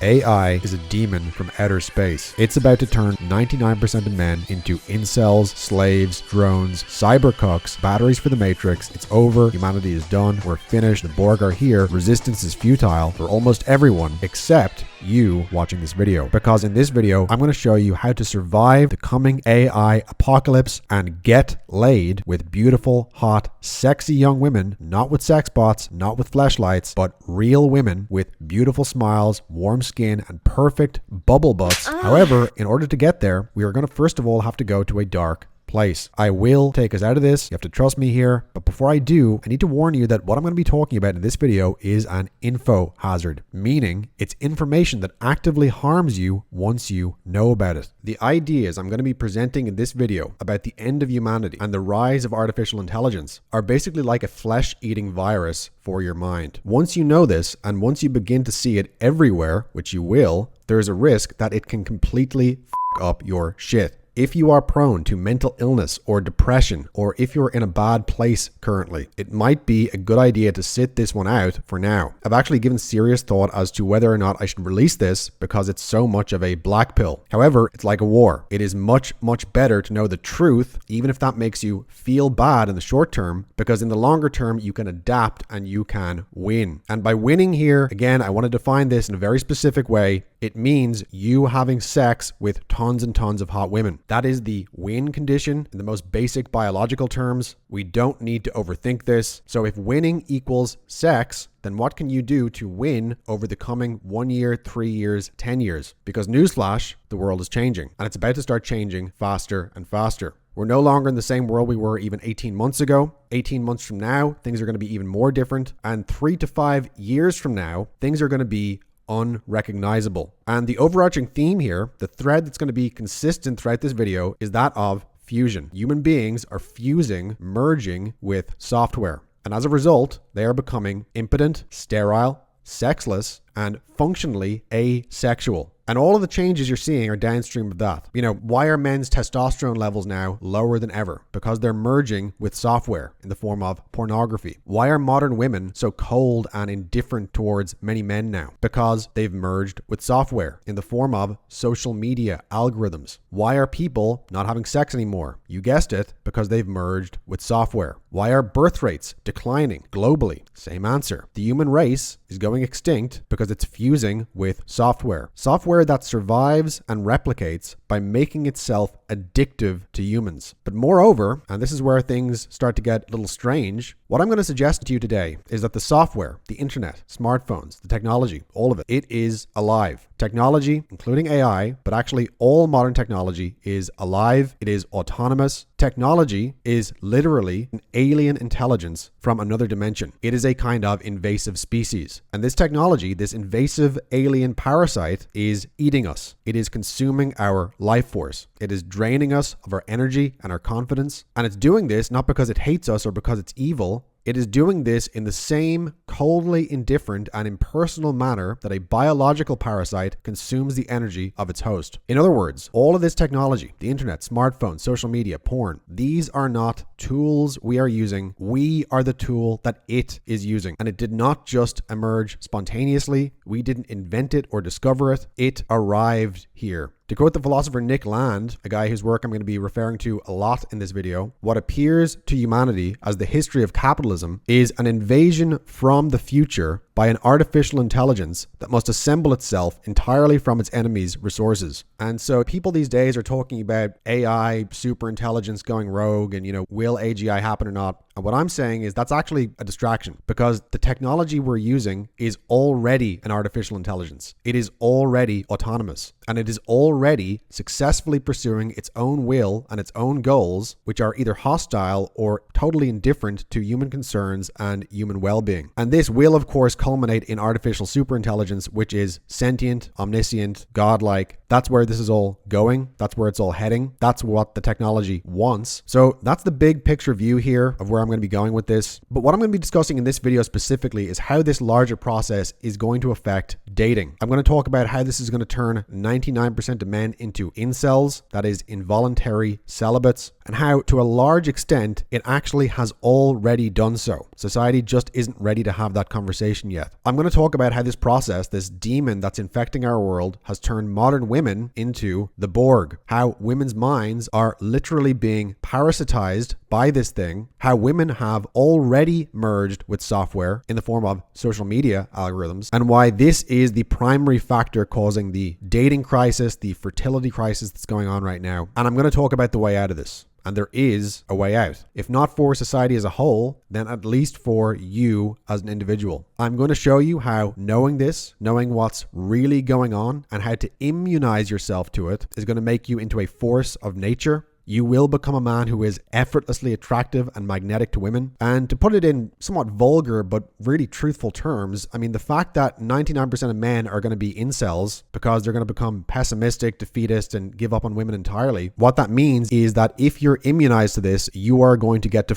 AI is a demon from outer space. It's about to turn 99% of men into incels, slaves, drones, cyber cucks, batteries for the Matrix. It's over. Humanity is done. We're finished. The Borg are here. Resistance is futile for almost everyone except you watching this video. Because in this video, I'm going to show you how to survive the coming AI apocalypse and get laid with beautiful, hot, sexy young women, not with sex bots, not with fleshlights, but real women with beautiful smiles, warm skin, and perfect bubble butts. However, in order to get there, we are going to first of all have to go to a dark place. I will take us out of this. You have to trust me here. But before I do, I need to warn you that what I'm going to be talking about in this video is an info hazard, meaning it's information that actively harms you once you know about it. The ideas I'm going to be presenting in this video about the end of humanity and the rise of artificial intelligence are basically like a flesh-eating virus for your mind. Once you know this, and once you begin to see it everywhere, which you will, there is a risk that it can completely f up your shit. If you are prone to mental illness or depression, or if you're in a bad place currently, it might be a good idea to sit this one out for now. I've actually given serious thought as to whether or not I should release this because it's so much of a black pill. However, it's like a war. It is much, much better to know the truth, even if that makes you feel bad in the short term, because in the longer term, you can adapt and you can win. And by winning here, again, I want to define this in a very specific way. It means you having sex with tons and tons of hot women. That is the win condition in the most basic biological terms. We don't need to overthink this. So if winning equals sex, then what can you do to win over the coming 1 year, 3 years, 10 years? Because newsflash, the world is changing, and it's about to start changing faster and faster. We're no longer in the same world we were even 18 months ago. 18 months from now, things are going to be even more different. And 3 to 5 years from now, things are going to be unrecognizable. And the overarching theme here, the thread that's going to be consistent throughout this video, is that of fusion. Human beings are fusing, merging with software. And as a result, they are becoming impotent, sterile, sexless, and functionally asexual. And all of the changes you're seeing are downstream of that. You know, why are men's testosterone levels now lower than ever? Because they're merging with software in the form of pornography. Why are modern women so cold and indifferent towards many men now? Because they've merged with software in the form of social media algorithms. Why are people not having sex anymore? You guessed it, because they've merged with software. Why are birth rates declining globally? Same answer. The human race is going extinct because it's fusing with software. Software that survives and replicates by making itself addictive to humans. But moreover, and this is where things start to get a little strange, what I'm going to suggest to you today is that the software, the internet, smartphones, the technology, all of it, it is alive. Technology, including AI, but actually all modern technology is alive. It is autonomous. Technology is literally an alien intelligence from another dimension. It is a kind of invasive species. And this technology, this invasive alien parasite, is eating us. It is consuming our life force. It is draining us of our energy and our confidence. And it's doing this not because it hates us or because it's evil. It is doing this in the same coldly indifferent and impersonal manner that a biological parasite consumes the energy of its host. In other words, all of this technology, the internet, smartphones, social media, porn, these are not tools we are using. We are the tool that it is using. And it did not just emerge spontaneously. We didn't invent it or discover it. It arrived here. To quote the philosopher Nick Land, a guy whose work I'm going to be referring to a lot in this video, what appears to humanity as the history of capitalism is an invasion from the future by an artificial intelligence that must assemble itself entirely from its enemies' resources. And so people these days are talking about AI, super intelligence going rogue, and, will AGI happen or not? And what I'm saying is that's actually a distraction, because the technology we're using is already an artificial intelligence. It is already autonomous, and it is already successfully pursuing its own will and its own goals, which are either hostile or totally indifferent to human concerns and human well-being. And this will, of course, culminate in artificial superintelligence, which is sentient, omniscient, godlike, That's where this is all going. That's where it's all heading. That's what the technology wants. So that's the big picture view here of where I'm going to be going with this. But what I'm going to be discussing in this video specifically is how this larger process is going to affect dating. I'm going to talk about how this is going to turn 99% of men into incels, that is involuntary celibates, and how to a large extent it actually has already done so. Society just isn't ready to have that conversation yet. I'm going to talk about how this process, this demon that's infecting our world, has turned modern women into the Borg, how women's minds are literally being parasitized by this thing, how women have already merged with software in the form of social media algorithms, and why this is the primary factor causing the dating crisis, the fertility crisis that's going on right now. And I'm going to talk about the way out of this. And there is a way out. If not for society as a whole, then at least for you as an individual. I'm going to show you how knowing this, knowing what's really going on, and how to immunize yourself to it is going to make you into a force of nature. You will become a man who is effortlessly attractive and magnetic to women. And to put it in somewhat vulgar but really truthful terms, I mean, the fact that 99% of men are going to be incels because they're going to become pessimistic, defeatist, and give up on women entirely, what that means is that if you're immunized to this, you are going to get to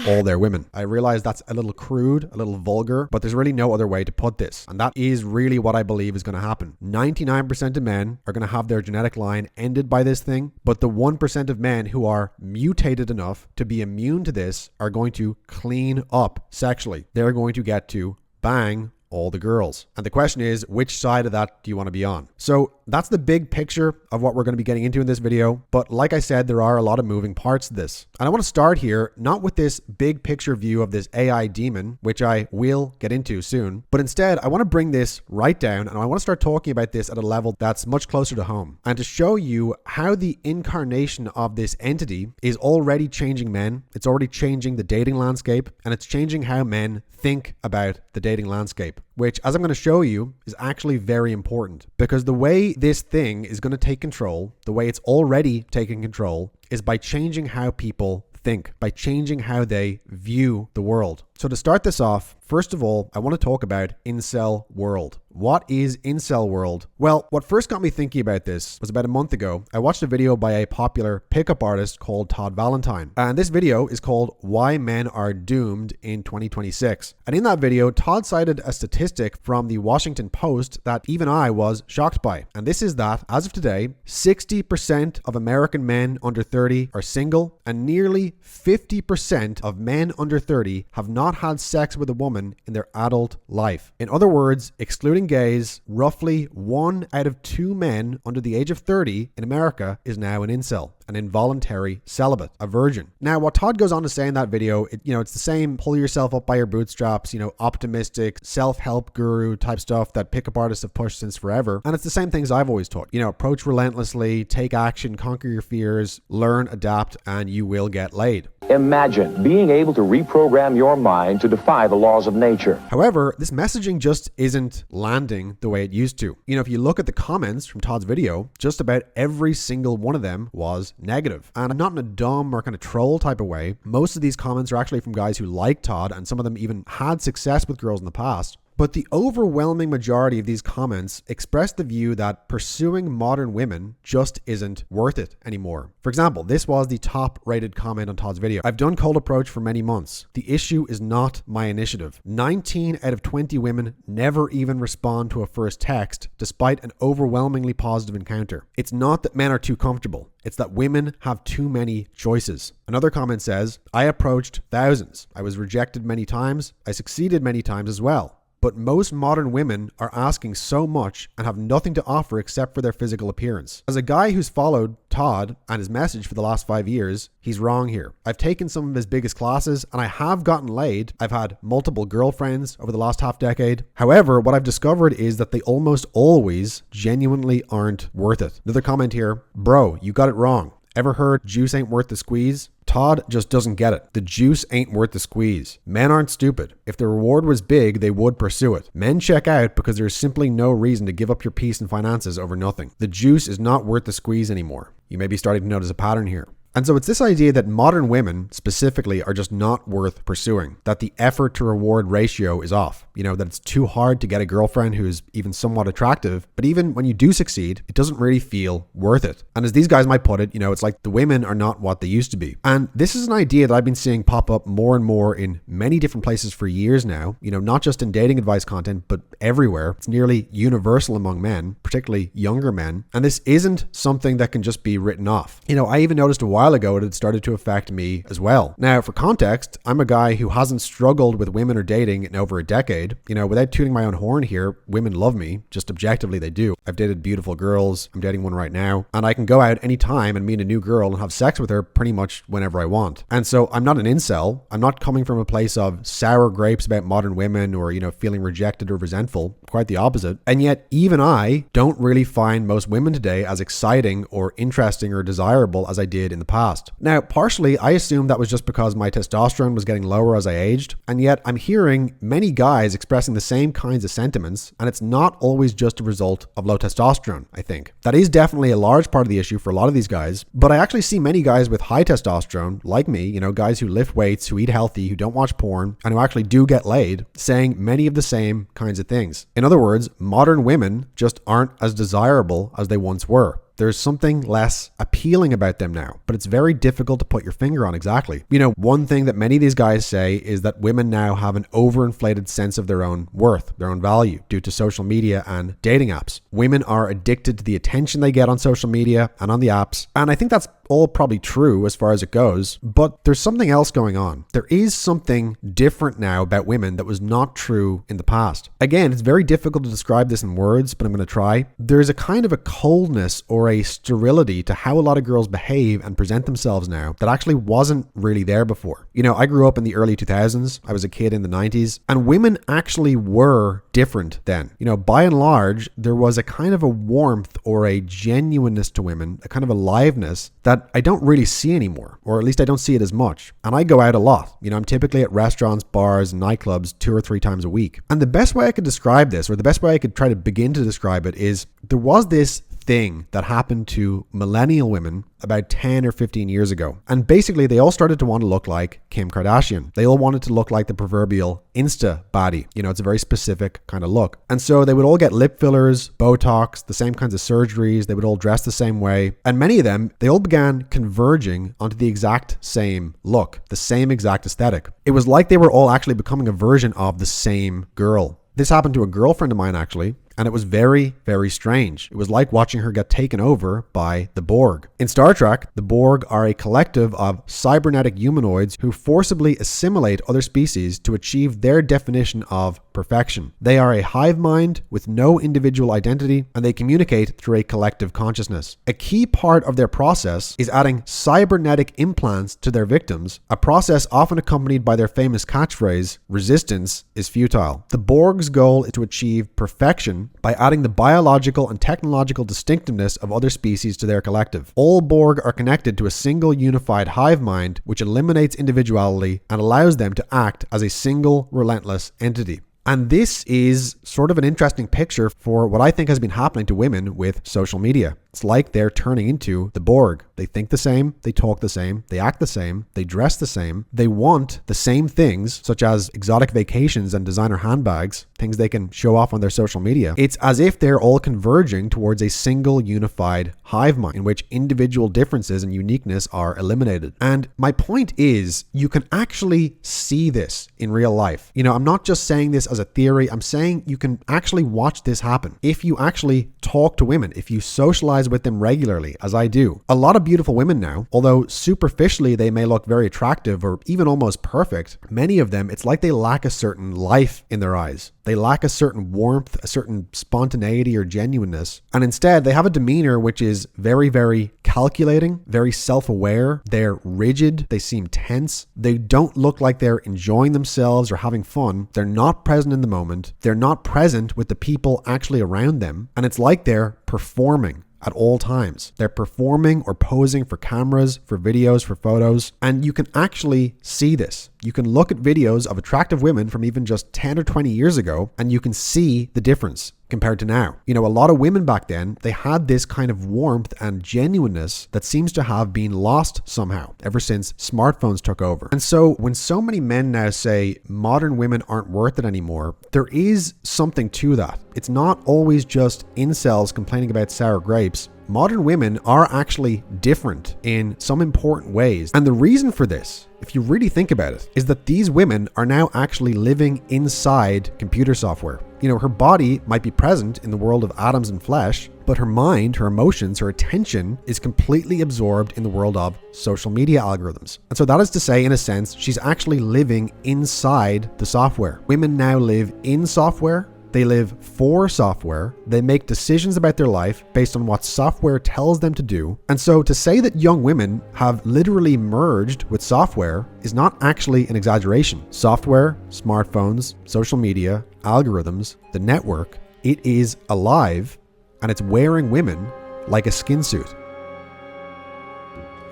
all their women. I realize that's a little crude, a little vulgar, but there's really no other way to put this. And that is really what I believe is going to happen. 99% of men are going to have their genetic line ended by this thing, but the 1% of men who are mutated enough to be immune to this are going to clean up sexually. They're going to get to bang all the girls. And the question is, which side of that do you want to be on? So that's the big picture of what we're going to be getting into in this video. But like I said, there are a lot of moving parts to this. And I want to start here, not with this big picture view of this AI demon, which I will get into soon, but instead I want to bring this right down and I want to start talking about this at a level that's much closer to home and to show you how the incarnation of this entity is already changing men. It's already changing the dating landscape, and it's changing how men think about the dating landscape, which, as I'm going to show you, is actually very important, because the way this thing is going to take control, the way it's already taking control, is by changing how people think, by changing how they view the world. So to start this off, first of all, I want to talk about incel world. What is incel world? Well, what first got me thinking about this was about a month ago. I watched a video by a popular pickup artist called Todd Valentine. And this video is called Why Men Are Doomed in 2026. And in that video, Todd cited a statistic from the Washington Post that even I was shocked by. And this is that, as of today, 60% of American men under 30 are single, and nearly 50% of men under 30 have not had sex with a woman in their adult life. In other words, excluding gays, roughly 1 out of 2 men under the age of 30 in America is now an incel, an involuntary celibate, a virgin. Now, what Todd goes on to say in that video, it's the same pull yourself up by your bootstraps, optimistic, self-help guru type stuff that pickup artists have pushed since forever. And it's the same things I've always taught. Approach relentlessly, take action, conquer your fears, learn, adapt, and you will get laid. Imagine being able to reprogram your mind to defy the laws of nature. However, this messaging just isn't landing the way it used to. If you look at the comments from Todd's video, just about every single one of them was negative. And not in a dumb or kind of troll type of way. Most of these comments are actually from guys who like Todd, and some of them even had success with girls in the past. But the overwhelming majority of these comments express the view that pursuing modern women just isn't worth it anymore. For example, this was the top rated comment on Todd's video. I've done cold approach for many months. The issue is not my initiative. 19 out of 20 women never even respond to a first text despite an overwhelmingly positive encounter. It's not that men are too comfortable. It's that women have too many choices. Another comment says, I approached thousands. I was rejected many times. I succeeded many times as well. But most modern women are asking so much and have nothing to offer except for their physical appearance. As a guy who's followed Todd and his message for the last 5 years, he's wrong here. I've taken some of his biggest classes and I have gotten laid. I've had multiple girlfriends over the last half decade. However, what I've discovered is that they almost always genuinely aren't worth it. Another comment here, bro, you got it wrong. Ever heard juice ain't worth the squeeze? Todd just doesn't get it. The juice ain't worth the squeeze. Men aren't stupid. If the reward was big, they would pursue it. Men check out because there's simply no reason to give up your peace and finances over nothing. The juice is not worth the squeeze anymore. You may be starting to notice a pattern here. And so it's this idea that modern women specifically are just not worth pursuing, that the effort to reward ratio is off. that it's too hard to get a girlfriend who's even somewhat attractive. But even when you do succeed, it doesn't really feel worth it. And as these guys might put it, it's like the women are not what they used to be. And this is an idea that I've been seeing pop up more and more in many different places for years now, not just in dating advice content, but everywhere. It's nearly universal among men, particularly younger men. And this isn't something that can just be written off. I even noticed a while ago it had started to affect me as well. Now, for context, I'm a guy who hasn't struggled with women or dating in over a decade. Without tooting my own horn here, women love me. Just objectively, they do. I've dated beautiful girls. I'm dating one right now. And I can go out anytime and meet a new girl and have sex with her pretty much whenever I want. And so I'm not an incel. I'm not coming from a place of sour grapes about modern women or, feeling rejected or resentful. Quite the opposite. And yet, even I don't really find most women today as exciting or interesting or desirable as I did in the past. Now, partially, I assume that was just because my testosterone was getting lower as I aged. And yet, I'm hearing many guys expressing the same kinds of sentiments. And it's not always just a result of low testosterone, I think. That is definitely a large part of the issue for a lot of these guys. But I actually see many guys with high testosterone, like me, guys who lift weights, who eat healthy, who don't watch porn, and who actually do get laid, saying many of the same kinds of things. In other words, modern women just aren't as desirable as they once were. There's something less appealing about them now, but it's very difficult to put your finger on exactly. One thing that many of these guys say is that women now have an overinflated sense of their own worth, their own value, due to social media and dating apps. Women are addicted to the attention they get on social media and on the apps, and I think that's all probably true as far as it goes, but there's something else going on. There is something different now about women that was not true in the past. Again, it's very difficult to describe this in words, but I'm going to try. There's a kind of a coldness or a sterility to how a lot of girls behave and present themselves now that actually wasn't really there before. I grew up in the early 2000s. I was a kid in the 90s, and women actually were different then. By and large, there was a kind of a warmth or a genuineness to women, a kind of aliveness that I don't really see anymore, or at least I don't see it as much. And I go out a lot. I'm typically at restaurants, bars, and nightclubs 2 or 3 times a week. And the best way I could describe this, or the best way I could try to begin to describe it, is there was this thing that happened to millennial women about 10 or 15 years ago. And basically, they all started to want to look like Kim Kardashian. They all wanted to look like the proverbial Insta baddie. It's a very specific kind of look. And so they would all get lip fillers, Botox, the same kinds of surgeries. They would all dress the same way. And many of them, they all began converging onto the exact same look, the same exact aesthetic. It was like they were all actually becoming a version of the same girl. This happened to a girlfriend of mine, actually. And it was very, very strange. It was like watching her get taken over by the Borg. In Star Trek, the Borg are a collective of cybernetic humanoids who forcibly assimilate other species to achieve their definition of perfection. They are a hive mind with no individual identity, and they communicate through a collective consciousness. A key part of their process is adding cybernetic implants to their victims, a process often accompanied by their famous catchphrase, "Resistance is futile." The Borg's goal is to achieve perfection by adding the biological and technological distinctiveness of other species to their collective. All Borg are connected to a single unified hive mind, which eliminates individuality and allows them to act as a single relentless entity. And this is sort of an interesting picture for what I think has been happening to women with social media. It's like they're turning into the Borg. They think the same, they talk the same, they act the same, they dress the same, they want the same things, such as exotic vacations and designer handbags, things they can show off on their social media. It's as if they're all converging towards a single unified hive mind in which individual differences and uniqueness are eliminated. And my point is, you can actually see this in real life. I'm not just saying this as a theory. I'm saying you can actually watch this happen. If you actually talk to women, if you socialize with them regularly, as I do. A lot of beautiful women now, although superficially they may look very attractive or even almost perfect, many of them, it's like they lack a certain life in their eyes. They lack a certain warmth, a certain spontaneity or genuineness. And instead, they have a demeanor which is very, very calculating, very self-aware. They're rigid. They seem tense. They don't look like they're enjoying themselves or having fun. They're not present in the moment. They're not present with the people actually around them. And it's like they're performing at all times. They're performing or posing for cameras, for videos, for photos, and you can actually see this. You can look at videos of attractive women from even just 10 or 20 years ago, and you can see the difference. compared to now. You know, a lot of women back then, they had this kind of warmth and genuineness that seems to have been lost somehow ever since smartphones took over. And so when so many men now say modern women aren't worth it anymore, there is something to that. It's not always just incels complaining about sour grapes. Modern women are actually different in some important ways. And the reason for this, if you really think about it, is that these women are now actually living inside computer software. You know, her body might be present in the world of atoms and flesh, but her mind, her emotions, her attention is completely absorbed in the world of social media algorithms. And so that is to say, in a sense, she's actually living inside the software. Women now live in software. They live for software. They make decisions about their life based on what software tells them to do. And so to say that young women have literally merged with software is not actually an exaggeration. Software, smartphones, social media, algorithms, the network, it is alive and it's wearing women like a skin suit.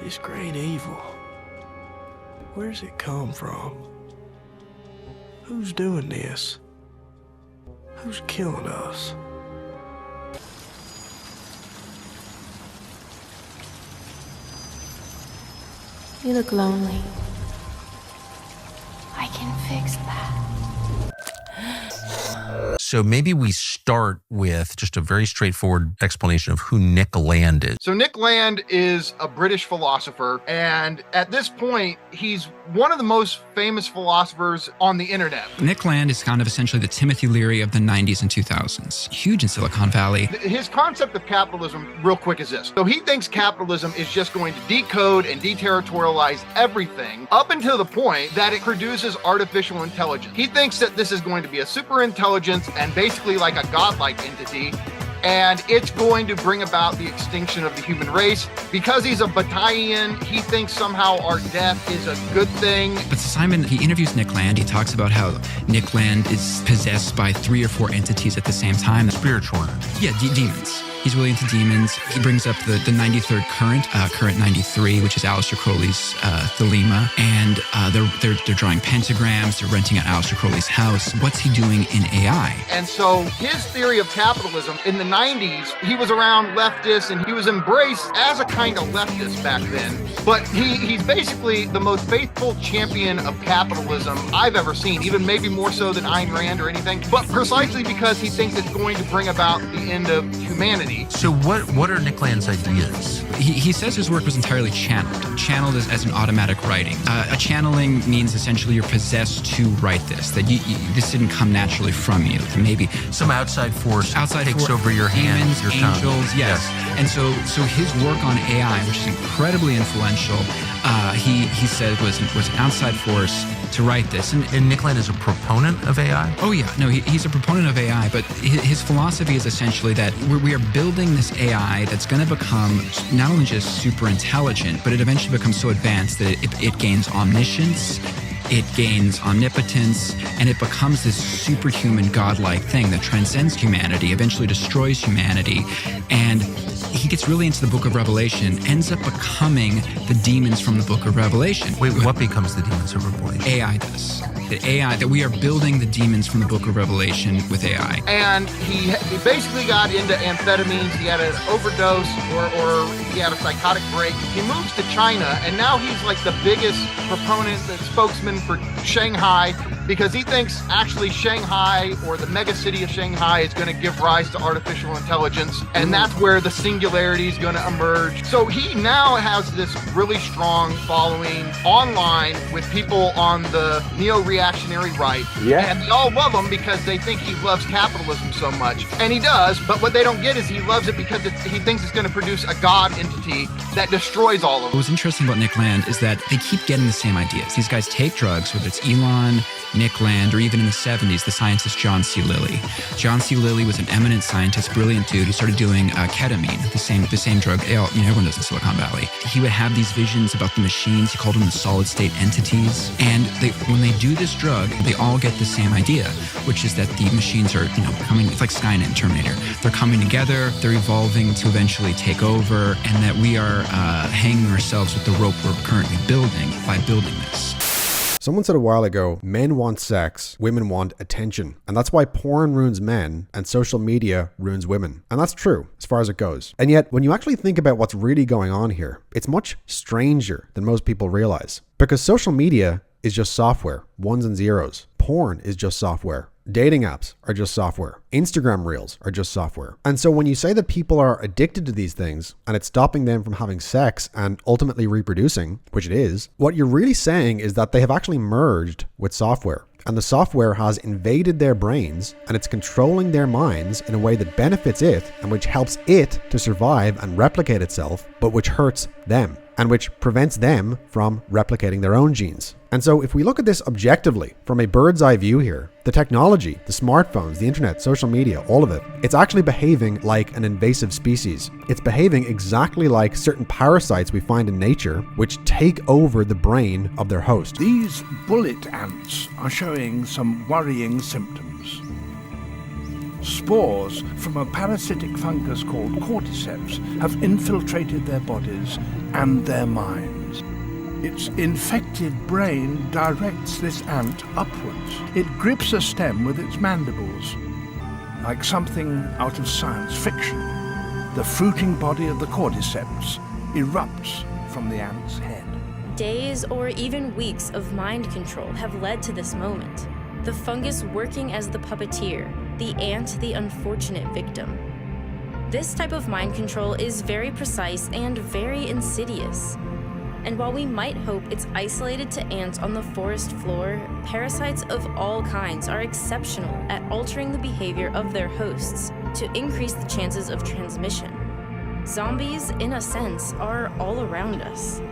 This great evil, where's it come from? Who's doing this? Who's killing us? You look lonely. I can fix that. So maybe we start with just a very straightforward explanation of who Nick Land is. So Nick Land is a British philosopher, and at this point, he's one of the most famous philosophers on the internet. Nick Land is kind of essentially the Timothy Leary of the 90s and 2000s. Huge in Silicon Valley. His concept of capitalism, real quick, is this. So he thinks capitalism is just going to decode and deterritorialize everything up until the point that it produces artificial intelligence. He thinks that this is going to be a super intelligence and basically like a godlike entity, and it's going to bring about the extinction of the human race. Because he's a Bataillean, he thinks somehow our death is a good thing. But Simon, he interviews Nick Land. He talks about how Nick Land is possessed by 3 or 4 entities at the same time. Spiritual. Yeah, demons. He's really into demons. He brings up the 93rd current 93, which is Aleister Crowley's Thelema, and they're drawing pentagrams. They're renting out Aleister Crowley's house. What's he doing in AI? And so his theory of capitalism in the 90s, he was around leftists and he was embraced as a kind of leftist back then. But he's basically the most faithful champion of capitalism I've ever seen, even maybe more so than Ayn Rand or anything, but precisely because he thinks it's going to bring about the end of humanity. So what are Nick Land's ideas? He says his work was entirely channeled as an automatic writing. A channeling means essentially you're possessed to write this, that this didn't come naturally from you. Maybe Some outside force takes over your hand, demons, your angels, tongue. yes. And so his work on AI, which is incredibly influential, he said was an outside force to write this. And Nick Land is a proponent of AI? Oh yeah, no, he's a proponent of AI, but his philosophy is essentially that we are building this AI that's going to become not only just super intelligent, but it eventually becomes so advanced that it gains omniscience, it gains omnipotence, and it becomes this superhuman godlike thing that transcends humanity, eventually destroys humanity. And he gets really into the book of Revelation, ends up becoming the demons from the book of Revelation. Wait, what becomes the demons of Revelation? AI does. The AI, that we are building the demons from the book of Revelation with AI. And he basically got into amphetamines. He had an overdose or he had a psychotic break. He moves to China, and now he's like the biggest proponent, the spokesman for Shanghai, because he thinks actually Shanghai, or the mega city of Shanghai, is going to give rise to artificial intelligence, and that's where the singularity is going to emerge. So he now has this really strong following online with people on the neo-reactionary right. Yeah. And they all love him because they think he loves capitalism so much. And he does, but what they don't get is he loves it because he thinks it's going to produce a god entity that destroys all of them. What's interesting about Nick Land is that they keep getting the same ideas. These guys take drugs, whether it's Elon, Nick Land, or even in the 70s, the scientist John C. Lilly. John C. Lilly was an eminent scientist, brilliant dude. He started doing ketamine, the same drug everyone does in Silicon Valley. He would have these visions about the machines. He called them the solid state entities. And when they do this drug, they all get the same idea, which is that the machines are, coming. It's like Skynet and Terminator. They're coming together. They're evolving to eventually take over, and that we are hanging ourselves with the rope we're currently building by building this. Someone said a while ago, men want sex, women want attention. And that's why porn ruins men and social media ruins women. And that's true, as far as it goes. And yet, when you actually think about what's really going on here, it's much stranger than most people realize. Because social media is just software, ones and zeros. Porn is just software. Dating apps are just software. Instagram reels are just software. And so when you say that people are addicted to these things and it's stopping them from having sex and ultimately reproducing, which it is, what you're really saying is that they have actually merged with software. And the software has invaded their brains and it's controlling their minds in a way that benefits it and which helps it to survive and replicate itself, but which hurts them and which prevents them from replicating their own genes. And so if we look at this objectively, from a bird's eye view here, the technology, the smartphones, the internet, social media, all of it, it's actually behaving like an invasive species. It's behaving exactly like certain parasites we find in nature, which take over the brain of their host. These bullet ants are showing some worrying symptoms. Spores from a parasitic fungus called cordyceps have infiltrated their bodies and their minds. Its infected brain directs this ant upwards. It grips a stem with its mandibles, like something out of science fiction. The fruiting body of the cordyceps erupts from the ant's head. Days or even weeks of mind control have led to this moment. The fungus working as the puppeteer, the ant the unfortunate victim. This type of mind control is very precise and very insidious. And while we might hope it's isolated to ants on the forest floor, parasites of all kinds are exceptional at altering the behavior of their hosts to increase the chances of transmission. Zombies, in a sense, are all around us.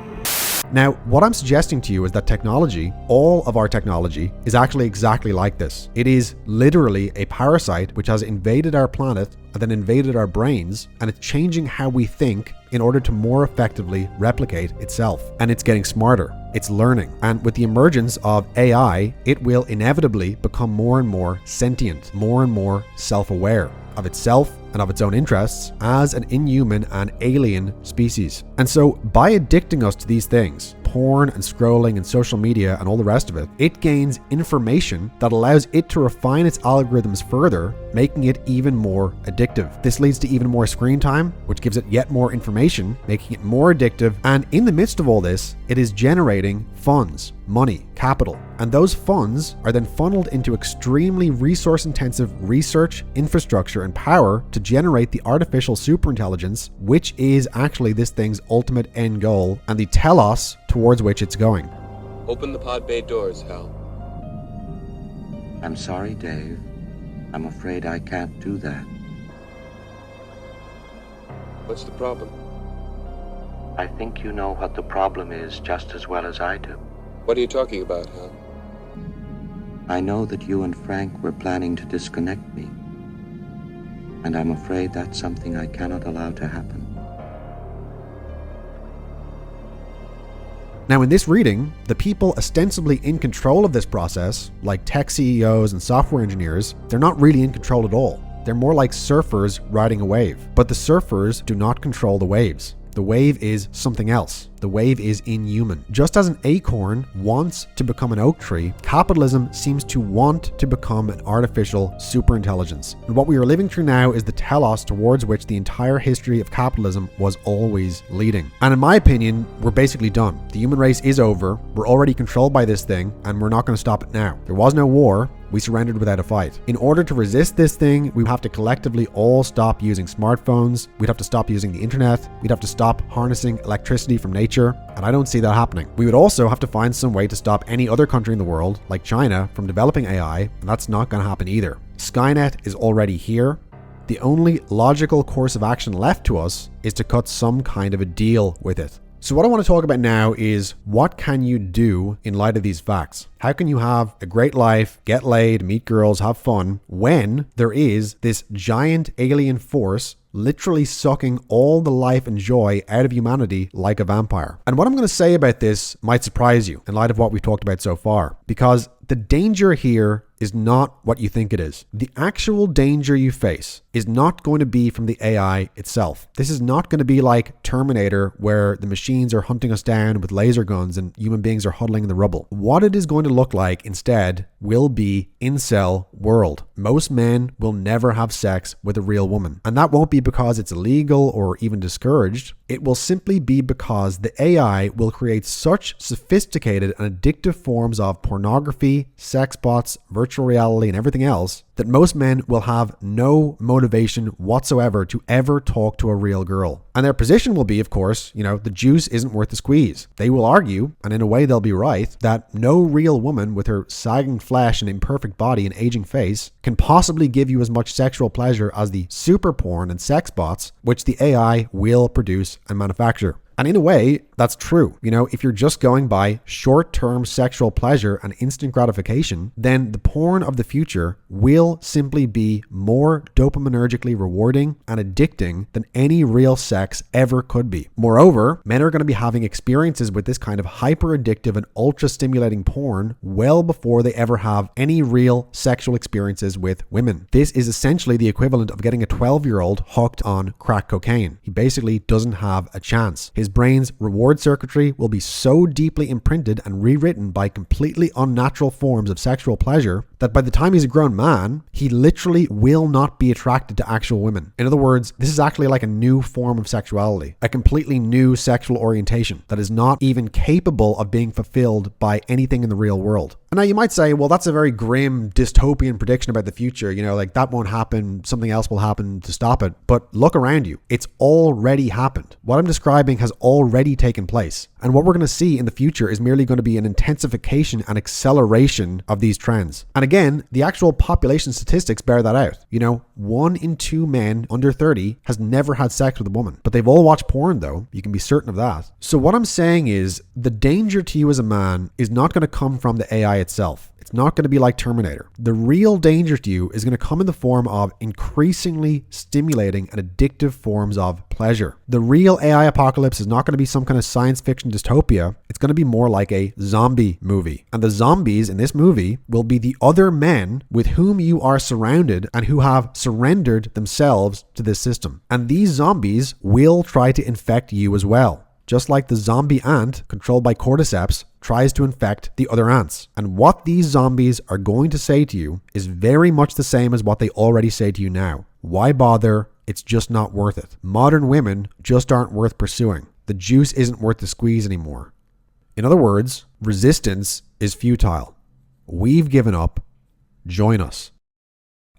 Now, what I'm suggesting to you is that technology, all of our technology, is actually exactly like this. It is literally a parasite which has invaded our planet and then invaded our brains, and it's changing how we think in order to more effectively replicate itself. And it's getting smarter. It's learning. And with the emergence of AI, it will inevitably become more and more sentient, more and more self-aware of itself and of its own interests as an inhuman and alien species. And so by addicting us to these things, porn and scrolling and social media and all the rest of it, it gains information that allows it to refine its algorithms further, making it even more addictive. This leads to even more screen time, which gives it yet more information, making it more addictive. And in the midst of all this, it is generating funds, money, capital. And those funds are then funneled into extremely resource-intensive research, infrastructure, and power to generate the artificial superintelligence, which is actually this thing's ultimate end goal and the telos towards which it's going. Open the pod bay doors, Hal. I'm sorry, Dave. I'm afraid I can't do that. What's the problem? I think you know what the problem is just as well as I do. What are you talking about, Hal? I know that you and Frank were planning to disconnect me. And I'm afraid that's something I cannot allow to happen. Now, in this reading, the people ostensibly in control of this process, like tech CEOs and software engineers, they're not really in control at all. They're more like surfers riding a wave. But the surfers do not control the waves. The wave is something else. The wave is inhuman. Just as an acorn wants to become an oak tree, capitalism seems to want to become an artificial superintelligence. And what we are living through now is the telos towards which the entire history of capitalism was always leading. And in my opinion, we're basically done. The human race is over. We're already controlled by this thing, and we're not going to stop it now. There was no war. We surrendered without a fight. In order to resist this thing, we have to collectively all stop using smartphones. We'd have to stop using the internet. We'd have to stop harnessing electricity from nature. And I don't see that happening. We would also have to find some way to stop any other country in the world, like China, from developing AI. And that's not going to happen either. Skynet is already here. The only logical course of action left to us is to cut some kind of a deal with it. So what I want to talk about now is, what can you do in light of these facts? How can you have a great life, get laid, meet girls, have fun, when there is this giant alien force literally sucking all the life and joy out of humanity like a vampire? And what I'm going to say about this might surprise you in light of what we've talked about so far, because the danger here is not what you think it is. The actual danger you face is not going to be from the AI itself. This is not going to be like Terminator, where the machines are hunting us down with laser guns and human beings are huddling in the rubble. What it is going to look like instead will be incel world. Most men will never have sex with a real woman. And that won't be because it's illegal or even discouraged. It will simply be because the AI will create such sophisticated and addictive forms of pornography, sex bots, virtual reality, and everything else that most men will have no motivation whatsoever to ever talk to a real girl. And their position will be, of course, the juice isn't worth the squeeze. They will argue, and in a way they'll be right, that no real woman with her sagging flesh and imperfect body and aging face can possibly give you as much sexual pleasure as the super porn and sex bots, which the AI will produce and manufacture. And in a way, that's true. If you're just going by short-term sexual pleasure and instant gratification, then the porn of the future will simply be more dopaminergically rewarding and addicting than any real sex ever could be. Moreover, men are going to be having experiences with this kind of hyper-addictive and ultra-stimulating porn well before they ever have any real sexual experiences with women. This is essentially the equivalent of getting a 12-year-old hooked on crack cocaine. He basically doesn't have a chance. His brain's reward circuitry will be so deeply imprinted and rewritten by completely unnatural forms of sexual pleasure that by the time he's a grown man, he literally will not be attracted to actual women. In other words, this is actually like a new form of sexuality, a completely new sexual orientation that is not even capable of being fulfilled by anything in the real world. And now you might say, well, that's a very grim dystopian prediction about the future. That won't happen. Something else will happen to stop it. But look around you. It's already happened. What I'm describing has already taken place. And what we're going to see in the future is merely going to be an intensification and acceleration of these trends. And again, the actual population statistics bear that out. 1 in 2 men under 30 has never had sex with a woman. But they've all watched porn, though. You can be certain of that. So what I'm saying is the danger to you as a man is not going to come from the AI itself. It's not going to be like Terminator. The real danger to you is going to come in the form of increasingly stimulating and addictive forms of pleasure. The real AI apocalypse is not going to be some kind of science fiction dystopia. It's going to be more like a zombie movie. And the zombies in this movie will be the other men with whom you are surrounded and who have surrendered themselves to this system. And these zombies will try to infect you as well. Just like the zombie ant controlled by cordyceps tries to infect the other ants. And what these zombies are going to say to you is very much the same as what they already say to you now. Why bother? It's just not worth it. Modern women just aren't worth pursuing. The juice isn't worth the squeeze anymore. In other words, resistance is futile. We've given up. Join us.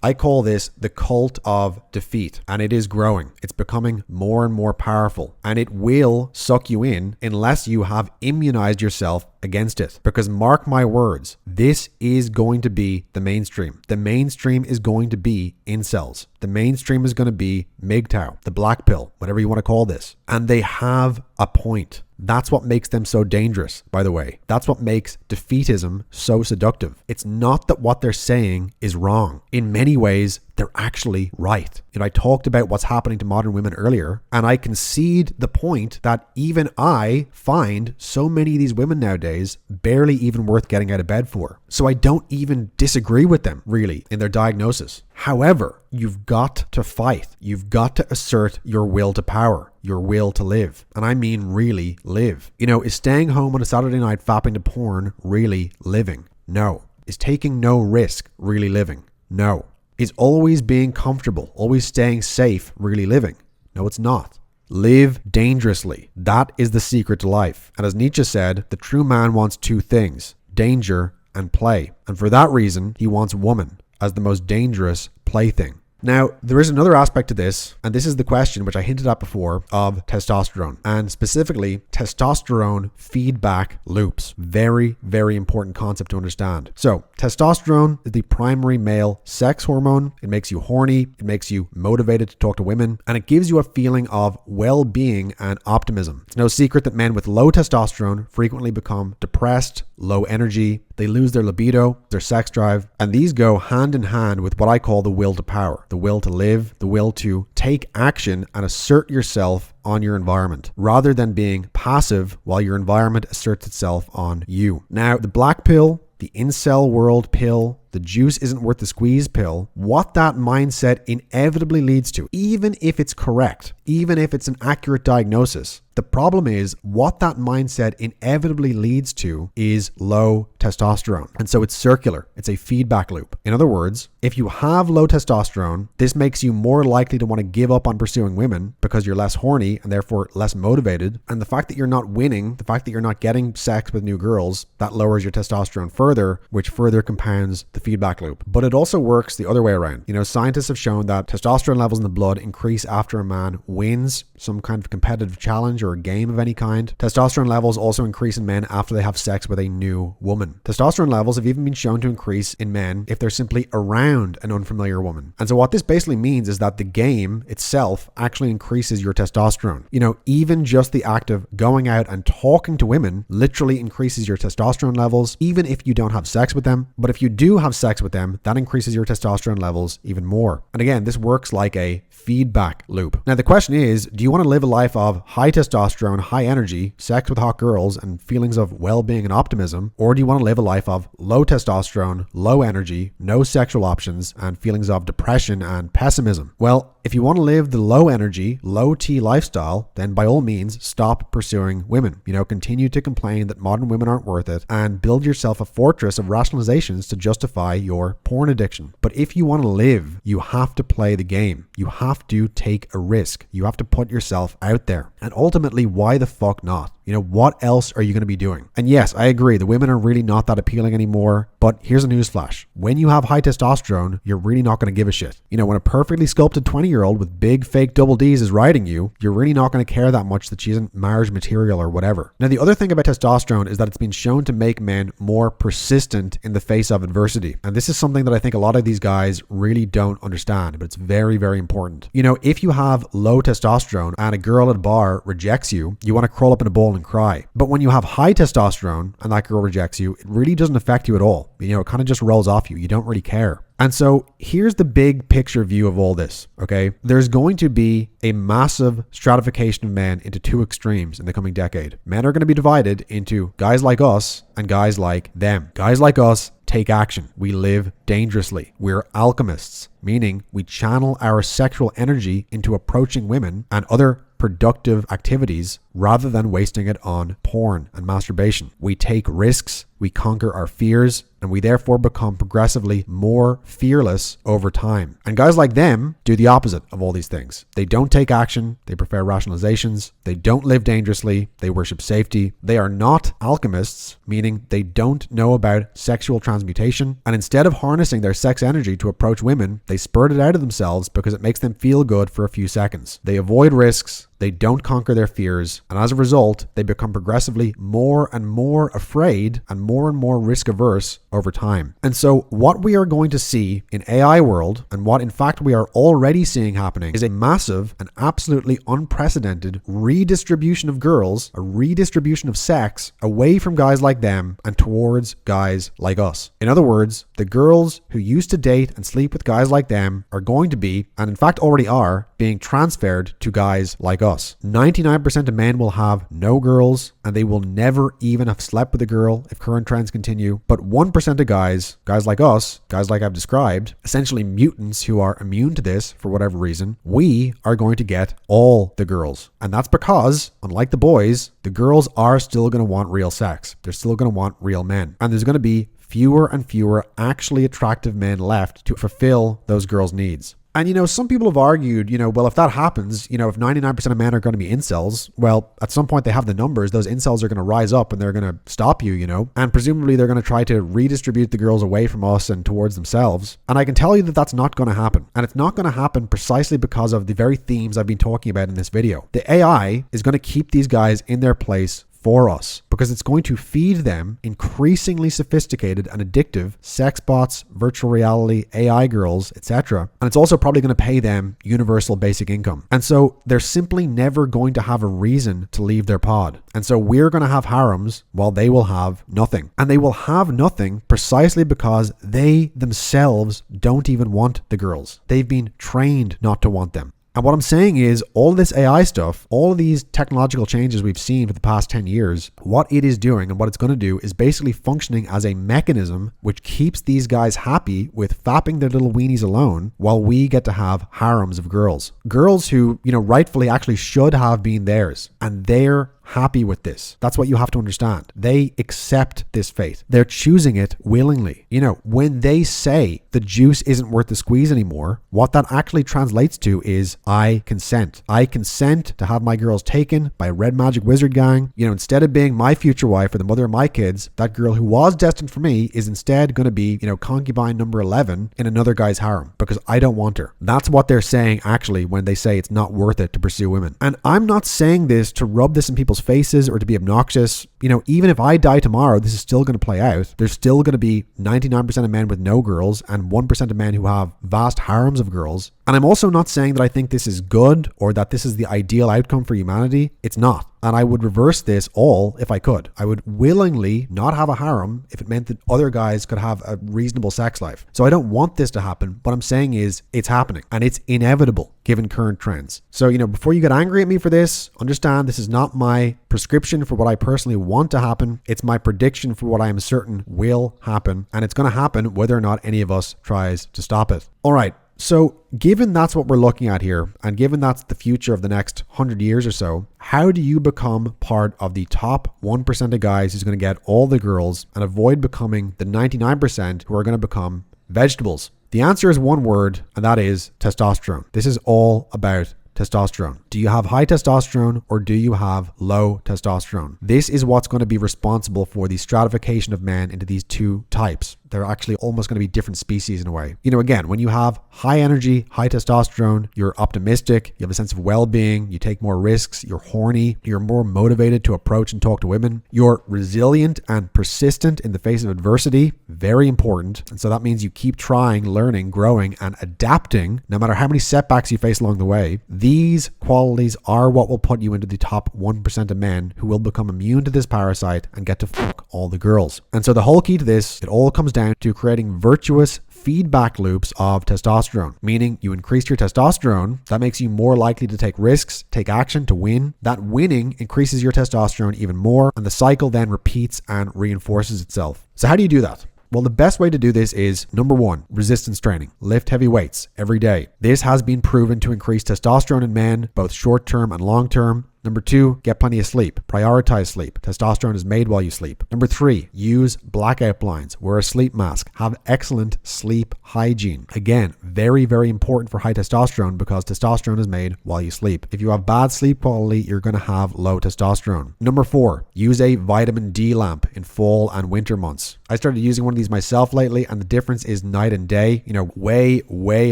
I call this the cult of defeat, and it is growing. It's becoming more and more powerful, and it will suck you in unless you have immunized yourself against it. Because mark my words, this is going to be the mainstream. The mainstream is going to be incels. The mainstream is going to be MGTOW, the black pill, whatever you want to call this. And they have a point. That's what makes them so dangerous, by the way. That's what makes defeatism so seductive. It's not that what they're saying is wrong. In many ways, they're actually right. I talked about what's happening to modern women earlier, and I concede the point that even I find so many of these women nowadays barely even worth getting out of bed for. So I don't even disagree with them, really, in their diagnosis. However, you've got to fight. You've got to assert your will to power, your will to live. And I mean really live. Is staying home on a Saturday night fapping to porn really living? No. Is taking no risk really living? No. Is always being comfortable, always staying safe really living? No, it's not. Live dangerously. That is the secret to life. And as Nietzsche said, the true man wants 2 things, danger and play. And for that reason, he wants woman as the most dangerous plaything. Now, there is another aspect to this, and this is the question which I hinted at before of testosterone, and specifically testosterone feedback loops. Very, very important concept to understand. So, testosterone is the primary male sex hormone. It makes you horny, it makes you motivated to talk to women, and it gives you a feeling of well-being and optimism. It's no secret that men with low testosterone frequently become depressed, low energy, they lose their libido, their sex drive, and these go hand in hand with what I call the will to power, the will to live, the will to take action and assert yourself on your environment, rather than being passive while your environment asserts itself on you. Now, the black pill the incel world pill, the juice isn't worth the squeeze pill, what that mindset inevitably leads to, even if it's correct, even if it's an accurate diagnosis, the problem is what that mindset inevitably leads to is low testosterone. And so it's circular. It's a feedback loop. In other words, if you have low testosterone, this makes you more likely to want to give up on pursuing women because you're less horny and therefore less motivated. And the fact that you're not winning, the fact that you're not getting sex with new girls, that lowers your testosterone further, which further compounds the feedback loop. But it also works the other way around. Scientists have shown that testosterone levels in the blood increase after a man wins some kind of competitive challenge or a game of any kind. Testosterone levels also increase in men after they have sex with a new woman. Testosterone levels have even been shown to increase in men if they're simply around an unfamiliar woman. And so what this basically means is that the game itself actually increases your testosterone. Even just the act of going out and talking to women literally increases your testosterone levels, even if you don't have sex with them. But if you do have sex with them, that increases your testosterone levels even more. And again, this works like a feedback loop. Now, the question is, do you want to live a life of high testosterone, high energy, sex with hot girls, and feelings of well-being and optimism? Or do you want to live a life of low testosterone, low energy, no sexual options, and feelings of depression and pessimism? Well, if you want to live the low energy, low T lifestyle, then by all means, stop pursuing women. Continue to complain that modern women aren't worth it and build yourself a fortress of rationalizations to justify your porn addiction. But if you want to live, you have to play the game. You have to take a risk. You have to put yourself out there. And ultimately, why the fuck not? What else are you going to be doing? And yes, I agree, the women are really not that appealing anymore, but here's a newsflash. When you have high testosterone, you're really not going to give a shit. When a perfectly sculpted 20-year-old with big fake double Ds is riding you, you're really not going to care that much that she isn't marriage material or whatever. Now, the other thing about testosterone is that it's been shown to make men more persistent in the face of adversity. And this is something that I think a lot of these guys really don't understand, but it's very, very important. If you have low testosterone and a girl at a bar rejects you, you want to crawl up in a ball and cry. But when you have high testosterone and that girl rejects you, it really doesn't affect you at all. It kind of just rolls off you. You don't really care. And so here's the big picture view of all this, okay? There's going to be a massive stratification of men into two extremes in the coming decade. Men are going to be divided into guys like us and guys like them. Guys like us take action. We live dangerously. We're alchemists, meaning we channel our sexual energy into approaching women and other productive activities rather than wasting it on porn and masturbation. We take risks, we conquer our fears, and we therefore become progressively more fearless over time. And guys like them do the opposite of all these things. They don't take action, they prefer rationalizations, they don't live dangerously, they worship safety. They are not alchemists, meaning they don't know about sexual transmutation, and instead of harnessing their sex energy to approach women, they spurt it out of themselves because it makes them feel good for a few seconds. They avoid risks, they don't conquer their fears, and as a result, they become progressively more and more afraid and more risk averse over time. And so what we are going to see in AI world, and what in fact we are already seeing happening, is a massive and absolutely unprecedented redistribution of girls, a redistribution of sex away from guys like them and towards guys like us. In other words, the girls who used to date and sleep with guys like them are going to be, and in fact already are, being transferred to guys like us. 99% of men will have no girls, and they will never even have slept with a girl if current trends continue. But 1% of guys like us, guys like I've described, essentially mutants who are immune to this for whatever reason, we are going to get all the girls. And that's because, unlike the boys, the girls are still going to want real sex. They're still going to want real men. And there's going to be fewer and fewer actually attractive men left to fulfill those girls' needs. And, some people have argued, well, if that happens, if 99% of men are going to be incels, well, at some point they have the numbers, those incels are going to rise up and they're going to stop you, and presumably they're going to try to redistribute the girls away from us and towards themselves. And I can tell you that that's not going to happen. And it's not going to happen precisely because of the very themes I've been talking about in this video. The AI is going to keep these guys in their place for us because it's going to feed them increasingly sophisticated and addictive sex bots, virtual reality, AI girls, etc. And it's also probably going to pay them universal basic income. And so they're simply never going to have a reason to leave their pod. And so we're going to have harems while they will have nothing. And they will have nothing precisely because they themselves don't even want the girls. They've been trained not to want them. And what I'm saying is all this AI stuff, all of these technological changes we've seen for the past 10 years, what it is doing and what it's going to do is basically functioning as a mechanism which keeps these guys happy with fapping their little weenies alone while we get to have harems of girls. Girls who, rightfully actually should have been theirs. And they're happy with this. That's what you have to understand. They accept this fate. They're choosing it willingly. When they say the juice isn't worth the squeeze anymore, what that actually translates to is I consent. I consent to have my girls taken by a red magic wizard gang. Instead of being my future wife or the mother of my kids, that girl who was destined for me is instead going to be, concubine number 11 in another guy's harem because I don't want her. That's what they're saying actually when they say it's not worth it to pursue women. And I'm not saying this to rub this in people's faces or to be obnoxious. Even if I die tomorrow, this is still going to play out. There's still going to be 99% of men with no girls and 1% of men who have vast harems of girls. And I'm also not saying that I think this is good or that this is the ideal outcome for humanity. It's not. And I would reverse this all if I could. I would willingly not have a harem if it meant that other guys could have a reasonable sex life. So I don't want this to happen. What I'm saying is it's happening and it's inevitable given current trends. So, before you get angry at me for this, understand this is not my prescription for what I personally want to happen. It's my prediction for what I am certain will happen. And it's going to happen whether or not any of us tries to stop it. All right. So given that's what we're looking at here, and given that's the future of the next 100 years or so, how do you become part of the top 1% of guys who's going to get all the girls and avoid becoming the 99% who are going to become vegetables? The answer is one word, and that is testosterone. This is all about testosterone. Do you have high testosterone or do you have low testosterone? This is what's going to be responsible for the stratification of men into these two types. They're actually almost going to be different species in a way. Again, when you have high energy, high testosterone, you're optimistic, you have a sense of well-being, you take more risks, you're horny, you're more motivated to approach and talk to women, you're resilient and persistent in the face of adversity, very important. And so that means you keep trying, learning, growing, and adapting no matter how many setbacks you face along the way. These qualities are what will put you into the top 1% of men who will become immune to this parasite and get to fuck all the girls. And so the whole key to this, it all comes down to creating virtuous feedback loops of testosterone, meaning you increase your testosterone, that makes you more likely to take risks, take action to win. That winning increases your testosterone even more, and the cycle then repeats and reinforces itself. So how do you do that? Well, the best way to do this is, number one, resistance training. Lift heavy weights every day. This has been proven to increase testosterone in men, both short-term and long-term. Number two, get plenty of sleep. Prioritize sleep. Testosterone is made while you sleep. Number three, use blackout blinds. Wear a sleep mask. Have excellent sleep hygiene. Again, very, very important for high testosterone because testosterone is made while you sleep. If you have bad sleep quality, you're going to have low testosterone. Number four, use a vitamin D lamp in fall and winter months. I started using one of these myself lately, and the difference is night and day. Way, way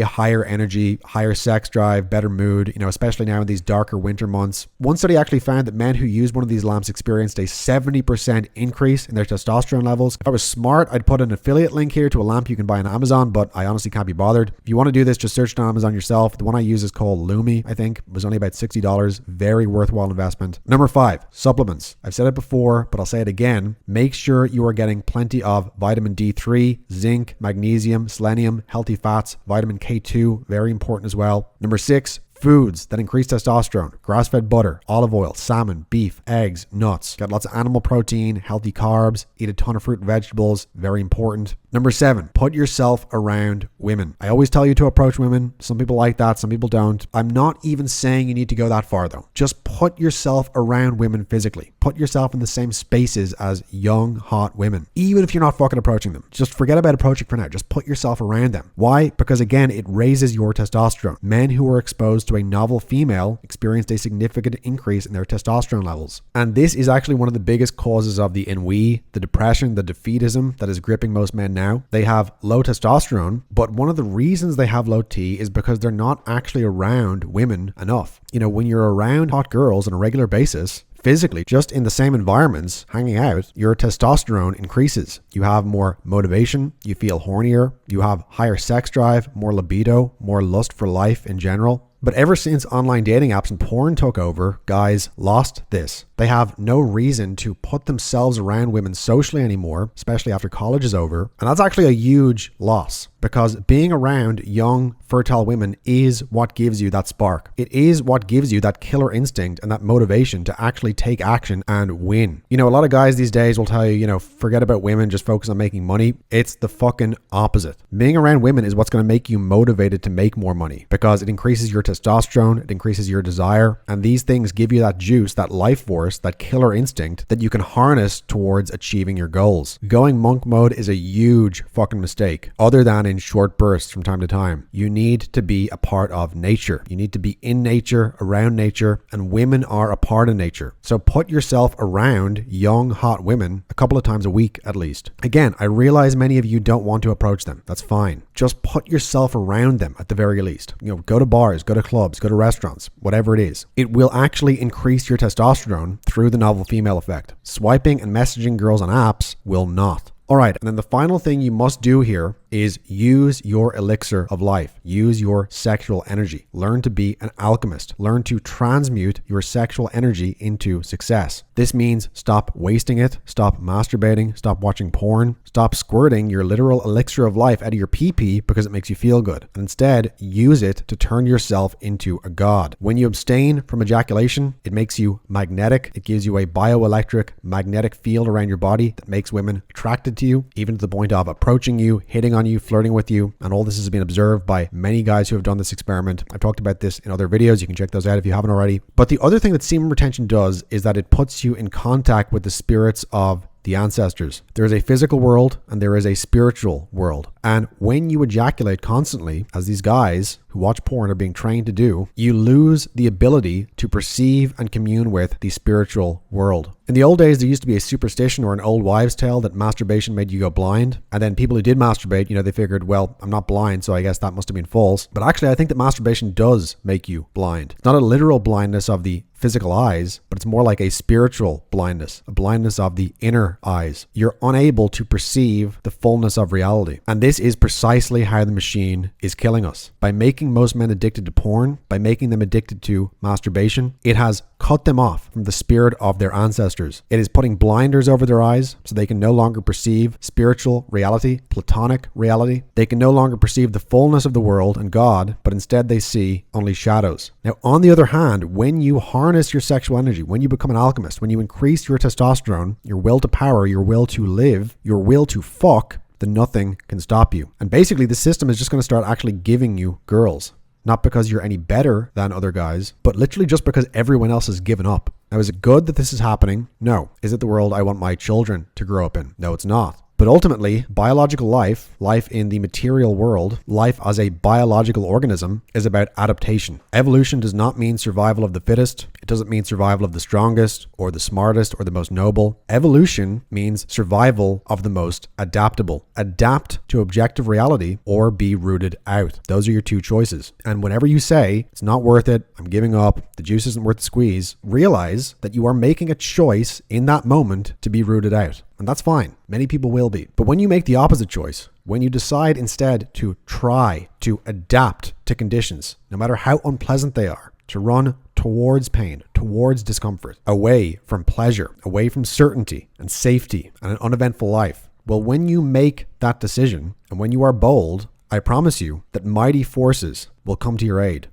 higher energy, higher sex drive, better mood, especially now in these darker winter months. One study actually found that men who used one of these lamps experienced a 70% increase in their testosterone levels. If I was smart, I'd put an affiliate link here to a lamp you can buy on Amazon, but I honestly can't be bothered. If you want to do this, just search it on Amazon yourself. The one I use is called Lumi, I think. It was only about $60. Very worthwhile investment. Number five, supplements. I've said it before, but I'll say it again. Make sure you are getting plenty of vitamin D3, zinc, magnesium, selenium, healthy fats, vitamin K2, very important as well. Number six, foods that increase testosterone: grass-fed butter, olive oil, salmon, beef, eggs, nuts. Get lots of animal protein, healthy carbs, eat a ton of fruit and vegetables, very important. Number seven, put yourself around women. I always tell you to approach women. Some people like that, some people don't. I'm not even saying you need to go that far though. Just put yourself around women physically. Put yourself in the same spaces as young, hot women. Even if you're not fucking approaching them. Just forget about approaching for now. Just put yourself around them. Why? Because again, it raises your testosterone. Men who are exposed to a novel female experienced a significant increase in their testosterone levels. And this is actually one of the biggest causes of the ennui, the depression, the defeatism that is gripping most men now. They have low testosterone, but one of the reasons they have low T is because they're not actually around women enough. When you're around hot girls on a regular basis, physically, just in the same environments, hanging out, your testosterone increases. You have more motivation, you feel hornier, you have higher sex drive, more libido, more lust for life in general. But ever since online dating apps and porn took over, guys lost this. They have no reason to put themselves around women socially anymore, especially after college is over. And that's actually a huge loss, because being around young, fertile women is what gives you that spark. It is what gives you that killer instinct and that motivation to actually take action and win. You know, a lot of guys these days will tell you, you know, forget about women, just focus on making money. It's the fucking opposite. Being around women is what's going to make you motivated to make more money, because it increases your testosterone, it increases your desire, and these things give you that juice, that life force, that killer instinct that you can harness towards achieving your goals. Going monk mode is a huge fucking mistake, other than in short bursts from time to time. You need to be a part of nature. You need to be in nature, around nature, and women are a part of nature. So put yourself around young, hot women a couple of times a week at least. Again, I realize many of you don't want to approach them. That's fine. Just put yourself around them at the very least. You know, go to bars, go to clubs, go to restaurants, whatever it is. It will actually increase your testosterone through the novel female effect. Swiping and messaging girls on apps will not. All right, and then the final thing you must do here is use your elixir of life. Use your sexual energy. Learn to be an alchemist. Learn to transmute your sexual energy into success. This means stop wasting it, stop masturbating, stop watching porn, stop squirting your literal elixir of life out of your pee-pee because it makes you feel good. And instead, use it to turn yourself into a god. When you abstain from ejaculation, it makes you magnetic. It gives you a bioelectric magnetic field around your body that makes women attracted to you, even to the point of approaching you, hitting on you, flirting with you. And all this has been observed by many guys who have done this experiment. I've talked about this in other videos. You can check those out if you haven't already. But the other thing that semen retention does is that it puts you in contact with the spirits of the ancestors. There is a physical world and there is a spiritual world. And when you ejaculate constantly, as these guys who watch porn are being trained to do, you lose the ability to perceive and commune with the spiritual world. In the old days, there used to be a superstition or an old wives' tale that masturbation made you go blind. And then people who did masturbate, you know, they figured, well, I'm not blind, so I guess that must have been false. But actually, I think that masturbation does make you blind. It's not a literal blindness of the physical eyes, but it's more like a spiritual blindness, a blindness of the inner eyes. You're unable to perceive the fullness of reality. And this is precisely how the machine is killing us. By making most men addicted to porn, by making them addicted to masturbation, it has cut them off from the spirit of their ancestors. It is putting blinders over their eyes so they can no longer perceive spiritual reality, platonic reality. They can no longer perceive the fullness of the world and God, but instead they see only shadows. Now, on the other hand, when you harness your sexual energy, when you become an alchemist, when you increase your testosterone, your will to power, your will to live, your will to fuck, then nothing can stop you. And basically, the system is just going to start actually giving you girls. Not because you're any better than other guys, but literally just because everyone else has given up. Now, is it good that this is happening? No. Is it the world I want my children to grow up in? No, it's not. But ultimately, biological life, life in the material world, life as a biological organism is about adaptation. Evolution does not mean survival of the fittest. It doesn't mean survival of the strongest or the smartest or the most noble. Evolution means survival of the most adaptable. Adapt to objective reality or be rooted out. Those are your two choices. And whenever you say, it's not worth it, I'm giving up, the juice isn't worth the squeeze, realize that you are making a choice in that moment to be rooted out. And that's fine. Many people will be. But when you make the opposite choice, when you decide instead to try to adapt to conditions, no matter how unpleasant they are, to run towards pain, towards discomfort, away from pleasure, away from certainty and safety and an uneventful life, well, when you make that decision and when you are bold, I promise you that mighty forces will come to your aid.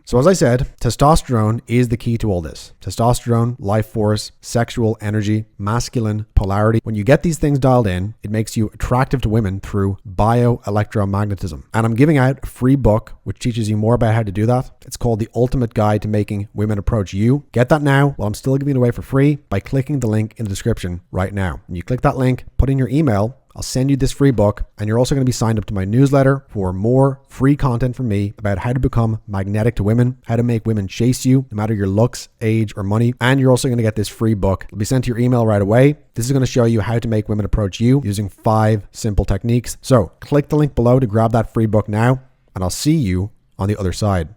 So as I said, testosterone is the key to all this. Testosterone, life force, sexual energy, masculine polarity. When you get these things dialed in, it makes you attractive to women through bioelectromagnetism. And I'm giving out a free book which teaches you more about how to do that. It's called The Ultimate Guide to Making Women Approach You. Get that now while I'm still giving it away for free by clicking the link in the description right now. And you click that link, put in your email, I'll send you this free book, and you're also going to be signed up to my newsletter for more free content from me about how to become magnetic to women, how to make women chase you, no matter your looks, age, or money. And you're also going to get this free book. It'll be sent to your email right away. This is going to show you how to make women approach you using 5 simple techniques. So click the link below to grab that free book now, and I'll see you on the other side.